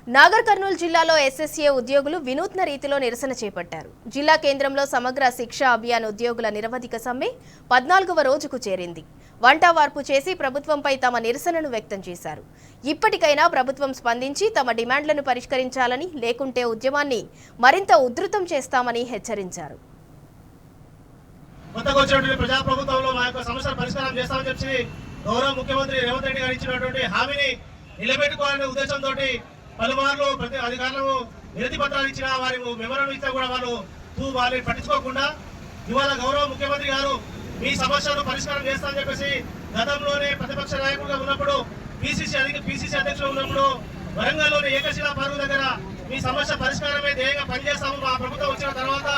నాగర్ కర్నూలు జిల్లాలో ఎస్ఎస్ఏ ఉద్యోగులు వినూత్న రీతిలో నిరసన చేపట్టారు. జిల్లా కేంద్రంలో సమగ్ర శిక్షా అభియాన్ ఉద్యోగుల నిరవధిక సమ్మె 14వ రోజుకు చేరింది. వంట వార్పు చేసి ప్రభుత్వంపై తమ నిరసనను వ్యక్తం చేశారు. ఇప్పటికైనా ప్రభుత్వం స్పందించి తమ డిమాండ్లను పరిష్కరించాలని, లేకుంటే ఉద్యమాన్ని మరింత ఉధృతం చేస్తామని హెచ్చరించారు. గౌరవ ముఖ్యమంత్రి రేవంత్ రెడ్డి గారు ఇచ్చినటువంటి హామీని నిలబెట్టుకోవాలనే ఉద్దేశంతో పలుమార్లు ప్రతి అధికారులకు వినతి పత్రాలు ఇచ్చిన వారి మెమోరాండం ఇస్తే కూడా వాళ్ళని పట్టించుకోకుండా ఇవాళ గౌరవ ముఖ్యమంత్రి గారు మీ సమస్యను పరిష్కారం చేస్తామని చెప్పేసి గతంలోనే ప్రతిపక్ష నాయకులుగా ఉన్నప్పుడు పిసిసి అధ్యక్షులు ఉన్నప్పుడు వరంగల్లోని ఏకశిలా పార్కు దగ్గర మీ సమస్య పరిష్కారమే ధ్యేయంగా పనిచేస్తాము, మా ప్రభుత్వం వచ్చిన తర్వాత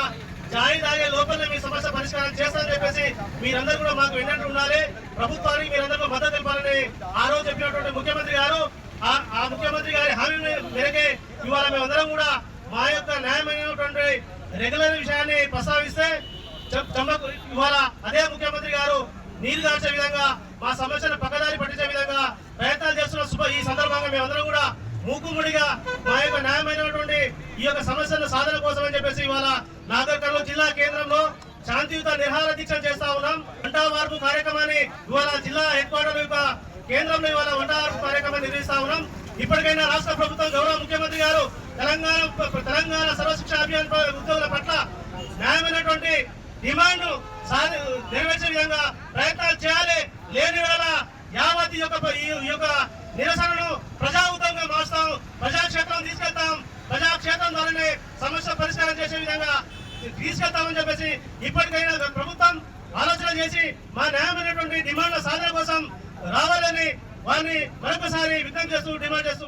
చాయ్ తాగే లోపలనే మీ సమస్య పరిష్కారం చేస్తామని చెప్పేసి మీరందరూ కూడా మాకు విన్నట్టు ఉండాలి, ప్రభుత్వానికి మీరందరూ మద్దతు తెలపాలని ఆ రోజు చెప్పినటువంటి ముఖ్యమంత్రి గారు ఆ ముఖ్యమంత్రి గారి హామీ మేరకే ఇవాళ మేమందరం కూడా మా యొక్క న్యాయమైనటువంటి రెగ్యులర్ విషయాన్ని ప్రస్తావిస్తే ఇవాళ అదే ముఖ్యమంత్రి గారు నీరు దాల్చే విధంగా మా సమస్యను పక్కదారి పట్టించే విధంగా ప్రయత్నాలు చేస్తున్న ఈ సందర్భంగా మేమందరం కూడా మూకుముడిగా మా యొక్క న్యాయమైనటువంటి ఈ యొక్క సమస్యల సాధన కోసం అని చెప్పేసి ఇవాళ నాగర్ కర్నూలు జిల్లా కేంద్రంలో శాంతియుత నిరాహార దీక్ష చేస్తా ఉన్నాం. వంట వార్పు కార్యక్రమాన్ని ఇవాళ జిల్లా హెడ్ క్వార్టర్ యొక్క కేంద్రంలో ఇవాళ వంట వార్పు కార్యక్రమాన్ని నిర్వహిస్తా ఉన్నాం. ఇప్పటికైనా రాష్ట్ర ప్రభుత్వం గౌరవ ముఖ్యమంత్రి గారు తెలంగాణ సర్వశిక్ష అభియాన్ ఉద్యోగుల పట్ల న్యాయమైనటువంటి డిమాండ్ నెరవేర్చే విధంగా ప్రయత్నాలు చేయాలి. లేని వేళ యావత్ ఈ యొక్క నిరసనను ప్రజాయుతంగా మార్చుతాం, ప్రజాక్షేత్రం తీసుకెళ్తాం, ప్రజాక్షేత్రం ద్వారానే సమస్య పరిష్కారం చేసే విధంగా తీసుకెళ్తామని చెప్పేసి ఇప్పటికైనా ప్రభుత్వం ఆలోచన చేసి మా న్యాయమైనటువంటి డిమాండ్ల సాధన కోసం రావాలని వారిని మరొకసారి విజ్ఞప్తి చేస్తూ డిమాండ్ చేస్తూ